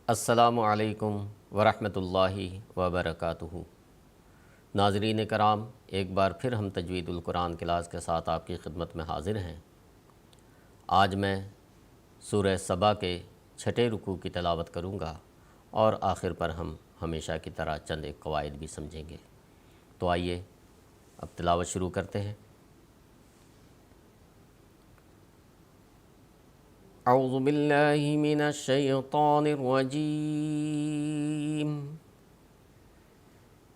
السلام علیکم ورحمۃ اللہ وبرکاتہ۔ ناظرین کرام، ایک بار پھر ہم تجوید القرآن کلاس کے ساتھ آپ کی خدمت میں حاضر ہیں۔ آج میں سورہ سبا کے 6 رکوع کی تلاوت کروں گا اور آخر پر ہم ہمیشہ کی طرح چند ایک قواعد بھی سمجھیں گے۔ تو آئیے اب تلاوت شروع کرتے ہیں۔ اعوذ باللہ من الشیطان الرجیم،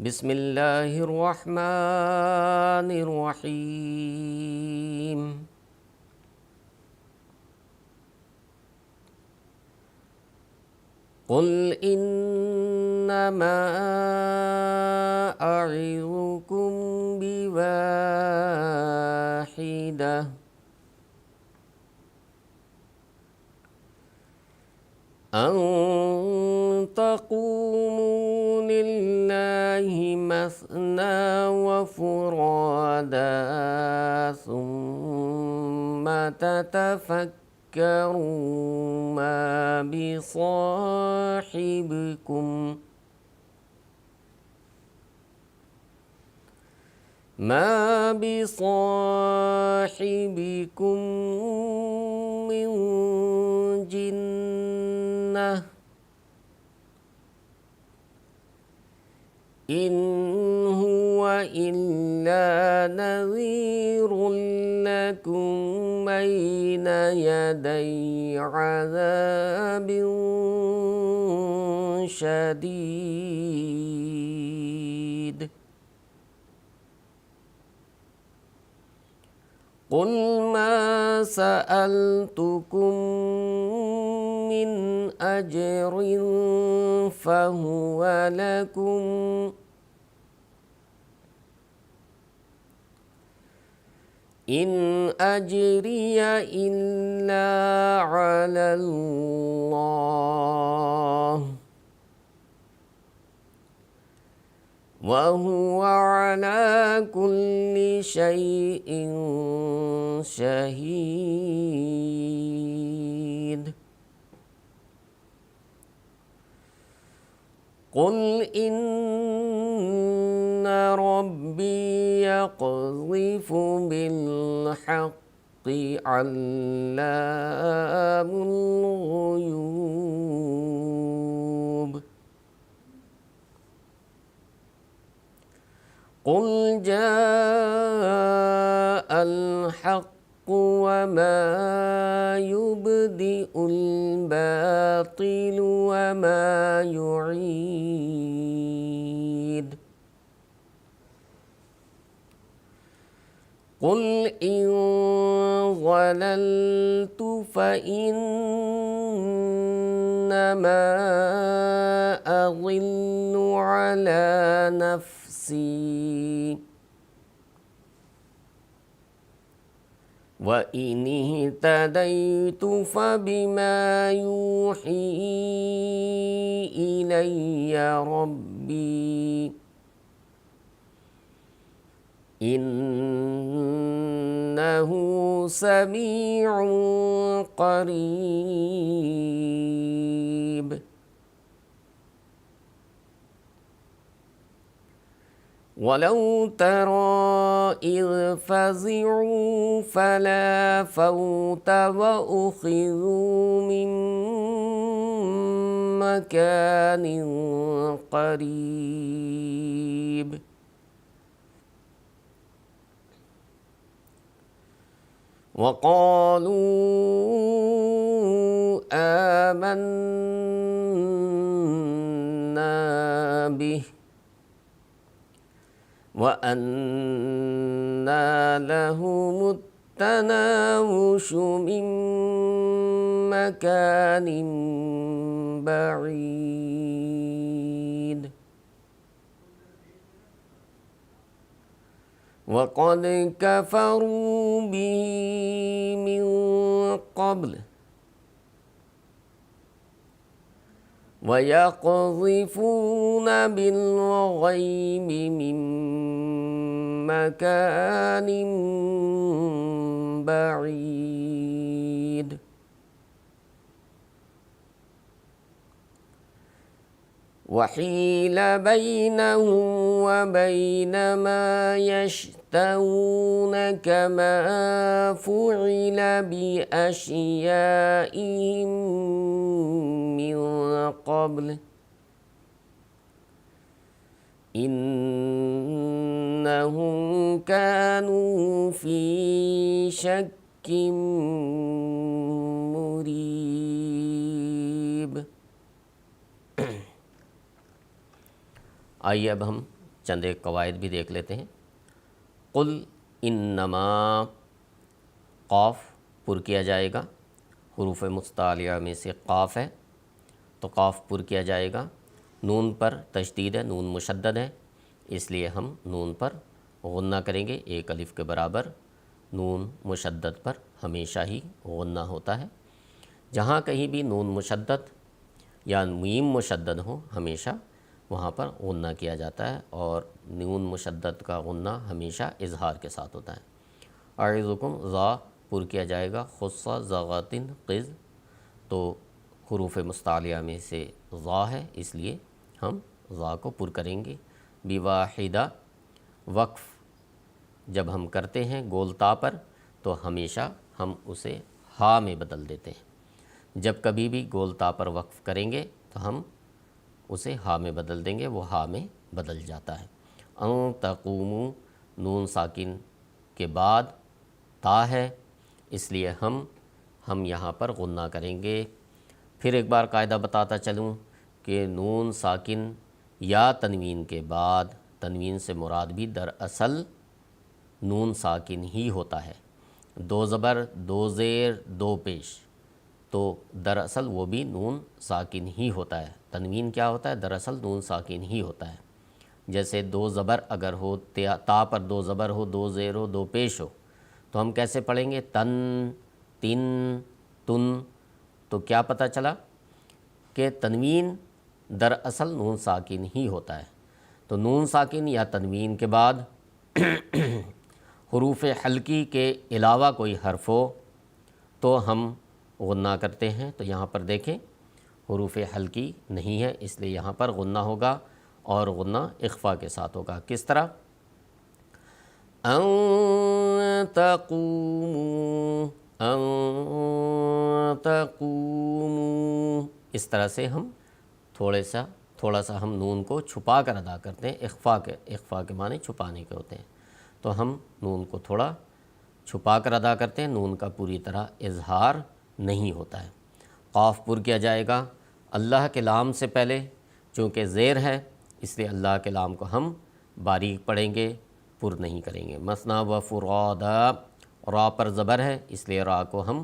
بسم اللہ الرحمن الرحیم۔ قل انما اعظکم بواحدہ، ان تقوموا للہ مثنى وفرادا ثم تتفکروا ما بصاحبكم من جنة إن هو إلا نذير لكم بين يدي عذاب شديد۔ قل ما سألتكم من أجر فهو لكم، إن أجري إلا على الله وهو على كل شيء شهيد۔ قل إن ربي يقذف بالحق علام الغيوب۔ قل جاء الحق وما يبدئ الباطل وما يعيد۔ قل إن ضللت فإنما أضل على نفسي وإن اهتديت فبما يوحي إلي ربي إنه سميع قريب۔ ولو ترى إذ فزعوا فلا فوت وأخذوا من مكان قريب، وقالوا آمنا به وأنى لهم التناوش من مكان بعيد، وقد كفروا به من قبل ويقذفون بالغيب من مكان بعيد۔ وحیل بینہم وبین ما یشتہون کما فعل بأشیائہم من قبل انہم کانوا فی شک مریب۔ آئیے اب ہم چند ایک قواعد بھی دیکھ لیتے ہیں۔ قل انما، قاف پر کیا جائے گا، حروف مستعلیہ میں سے قاف ہے تو قاف پر کیا جائے گا۔ نون پر تشدید ہے، نون مشدد ہے، اس لیے ہم نون پر غنہ کریں گے، ایک الف کے برابر۔ نون مشدد پر ہمیشہ ہی غنہ ہوتا ہے۔ جہاں کہیں بھی نون مشدد یا میم مشدد ہو ہمیشہ وہاں پر غنہ کیا جاتا ہے، اور نون مشدد کا غنہ ہمیشہ اظہار کے ساتھ ہوتا ہے۔ اعظکم، ذا پر کیا جائے گا، خص ذغاتن قز، تو حروف مستعلیہ میں سے ذا ہے اس لیے ہم ذا کو پر کریں گے۔ بواحدہ، وقف جب ہم کرتے ہیں گول تا پر تو ہمیشہ ہم اسے ہا میں بدل دیتے ہیں۔ جب کبھی بھی گول تا پر وقف کریں گے تو ہم اسے ہا میں بدل دیں گے، وہ ہا میں بدل جاتا ہے۔ ان تقوموا، نون ساکن کے بعد تا ہے اس لیے ہم یہاں پر غنہ کریں گے۔ پھر ایک بار قاعدہ بتاتا چلوں کہ نون ساکن یا تنوین کے بعد، تنوین سے مراد بھی دراصل نون ساکن ہی ہوتا ہے، دو زبر، دو زیر، دو پیش، تو دراصل وہ بھی نون ساکن ہی ہوتا ہے۔ تنوین کیا ہوتا ہے؟ دراصل نون ساکن ہی ہوتا ہے۔ جیسے دو زبر اگر ہو، تا پر دو زبر ہو، دو زیر ہو، دو پیش ہو، تو ہم کیسے پڑھیں گے؟ تن، تن، تن۔ تو کیا پتہ چلا کہ تنوین دراصل نون ساکن ہی ہوتا ہے۔ تو نون ساکن یا تنوین کے بعد حروف حلقی کے علاوہ کوئی حرف ہو تو ہم غنہ کرتے ہیں۔ تو یہاں پر دیکھیں حروف حلقی نہیں ہے اس لیے یہاں پر غنہ ہوگا، اور غنہ اخفا کے ساتھ ہوگا۔ کس طرح؟ ان تقوموا، ان تقوموا، اس طرح سے ہم تھوڑا سا ہم نون کو چھپا کر ادا کرتے ہیں۔ اخفا کے معنی چھپانے کے ہوتے ہیں، تو ہم نون کو تھوڑا چھپا کر ادا کرتے ہیں، نون کا پوری طرح اظہار نہیں ہوتا ہے۔ قاف پر کیا جائے گا اللہ کے لام سے پہلے، چونکہ زیر ہے اس لیے اللہ کے لام کو ہم باریک پڑھیں گے، پر نہیں کریں گے۔ مثنیٰ و فرادا، را پر زبر ہے اس لیے را کو ہم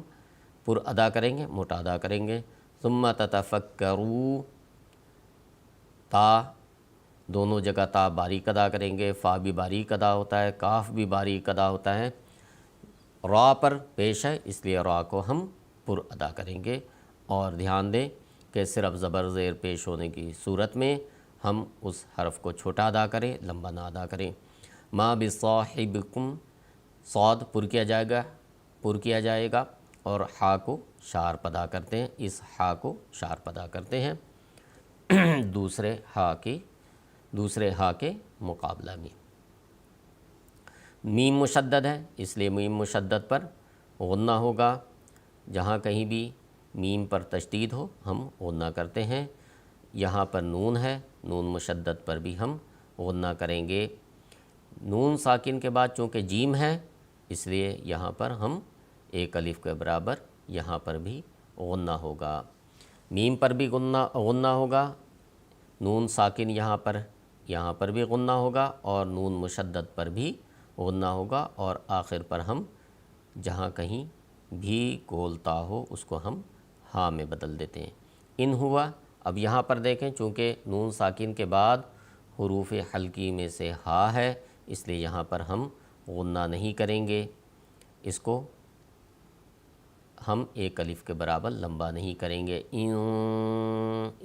پر ادا کریں گے، موٹا ادا کریں گے۔ ثم تتفکروا، تا دونوں جگہ تا باریک ادا کریں گے، فا بھی باریک ادا ہوتا ہے، کاف بھی باریک ادا ہوتا ہے۔ را پر پیش ہے اس لیے را کو ہم پر ادا کریں گے، اور دھیان دیں کہ صرف زبر زیر پیش ہونے کی صورت میں ہم اس حرف کو چھوٹا ادا کریں، لمبا نہ ادا کریں۔ ما بصاحبکم، صاد پر کیا جائے گا اور ہا کو شارپ ادا کرتے ہیں، اس ہا کو شارپ ادا کرتے ہیں دوسرے ہا کے مقابلہ میں۔ میم مشدد ہے اس لیے میم مشدد پر غنہ ہوگا، جہاں کہیں بھی میم پر تشدید ہو ہم غنہ کرتے ہیں۔ یہاں پر نون ہے، نون مشدد پر بھی ہم غنہ کریں گے۔ نون ساکن کے بعد چونکہ جیم ہے اس لیے یہاں پر ہم ایک الف کے برابر یہاں پر بھی غنہ ہوگا۔ میم پر بھی غنہ ہوگا، نون ساکن یہاں پر بھی غنہ ہوگا، اور نون مشدد پر بھی غنہ ہوگا، اور آخر پر ہم جہاں کہیں بھی گولتا ہو اس کو ہم ہاں میں بدل دیتے ہیں۔ ان ہوا، اب یہاں پر دیکھیں چونکہ نون ساکن کے بعد حروف حلقی میں سے ہا ہے اس لیے یہاں پر ہم غنہ نہیں کریں گے، اس کو ہم ایک الف کے برابر لمبا نہیں کریں گے،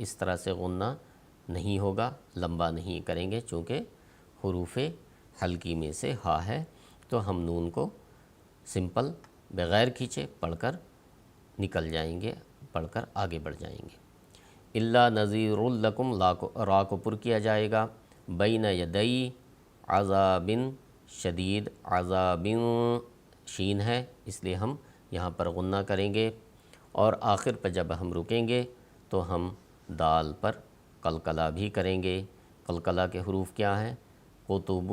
اس طرح سے غنہ نہیں ہوگا، لمبا نہیں کریں گے، چونکہ حروف حلقی میں سے ہا ہے تو ہم نون کو سمپل بغیر کھینچے پڑھ کر نکل جائیں گے، پڑھ کر آگے بڑھ جائیں گے۔ الا نذیر لکم را کو پر کیا جائے گا، بین یدئی عذاب شدید، عذاب شین ہے اس لیے ہم یہاں پر غنہ کریں گے، اور آخر پر جب ہم رکیں گے تو ہم دال پر قلقلہ بھی کریں گے۔ قلقلہ کے حروف کیا ہیں؟ قطب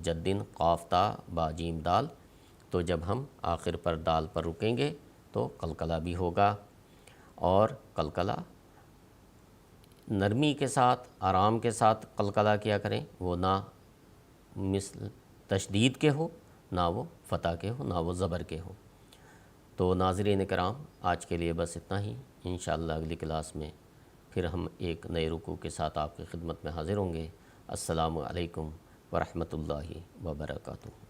جدن قاف تا با جیم دال، تو جب ہم آخر پر دال پر رکیں گے تو قلقلہ بھی ہوگا، اور قلقلہ نرمی کے ساتھ آرام کے ساتھ قلقلہ کیا کریں، وہ نہ مثل تشدید کے ہو، نہ وہ فتح کے ہو، نہ وہ زبر کے ہو۔ تو ناظرین کرام، آج کے لیے بس اتنا ہی، انشاءاللہ اگلی کلاس میں پھر ہم ایک نئے رکوع کے ساتھ آپ کی خدمت میں حاضر ہوں گے۔ السلام علیکم ورحمۃ اللہ وبرکاتہ۔